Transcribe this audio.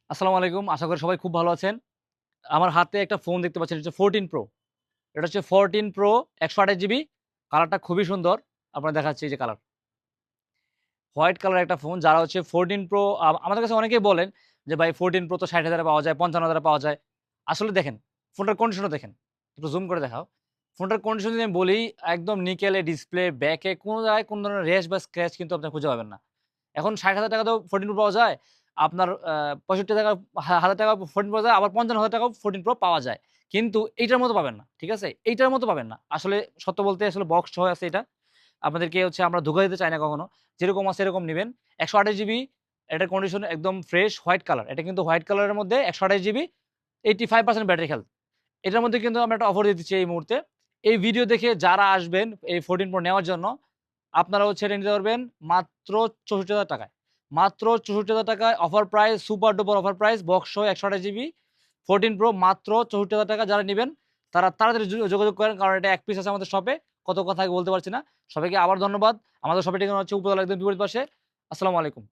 আসসালামু আলাইকুম। আশা করি সবাই খুব ভালো আছেন। আমার হাতে একটা ফোন দেখতে পাচ্ছেন, এটা হচ্ছে 14 Pro। এটা হচ্ছে 14 Pro ১২৮ জিবি। কালারটা খুবই সুন্দর। আপনার দেখাচ্ছি এই যে কালার। হোয়াইট কালার একটা ফোন যারা হচ্ছে 14 Pro আমাদের কাছে অনেকেই বলেন যে, "ভাই 14 Pro তো ৬০,০০০ এ পাওয়া যায়, ৫৫,০০০ এ পাওয়া যায়।" আসলে দেখেন, ফোনটার কন্ডিশনটা দেখেন। একটু জুম করে দেখাও। ফোনটার কন্ডিশন যদি আমি বলি, একদম নিকেলে ডিসপ্লে, ব্যাকে কোন জায়গায় কোন ধরনের রেশ বা স্ক্র্যাচ কিন্তু আপনি খুঁজে পাবেন না। এখন ৳৬০,০০০ তেও 14 Pro পাওয়া যায়। আপনার ৳৬৫,০০০ ৳১,০০০ 14 পাওয়া যায়, আবার ৳৫৫,০০০ ও 14 Pro পাওয়া যায়। কিন্তু এইটার মতো পাবেন না। ঠিক আছে? এইটার মতো পাবেন না। আসলে সত্য বলতে আসলে বক্স সহ আছে এটা। আপনাদেরকে হচ্ছে আমরা ধোঁকা দিতে চাই না কখনো। যেরকম আছে এরকম নিবেন। ১২৮ জিবি, এটার কন্ডিশন একদম ফ্রেশ হোয়াইট কালার। এটা কিন্তু হোয়াইট কালারের মধ্যে ১২৮ জিবি, 85% ব্যাটারি হেলথ। এটার মধ্যে কিন্তু আমরা একটা অফার দিয়ে দিচ্ছি এই মুহূর্তে। এই ভিডিও দেখে যারা আসবেন এই 14 Pro নেওয়ার জন্য, আপনারা হচ্ছে এটা নিতে পারবেন মাত্র ৳৬৪,০০০ য়। মাত্র ৳৬৪,০০০ offer price, super duper offer price, box সহ ১২৮ জিবি 14 Pro মাত্র ৳৬৪,০০০। যারা নিবেন তারা তাড়াতাড়ি যোগাযোগ করেন। কারণ এটা ১ পিস আছে আমাদের শপে। কত কথা বলতে পারছি না। সবাইকে আবার ধন্যবাদ। আমাদের শপের ঠিকানা হচ্ছে উপজেলার একদম বিপরীত পাশে। আসসালামু আলাইকুম।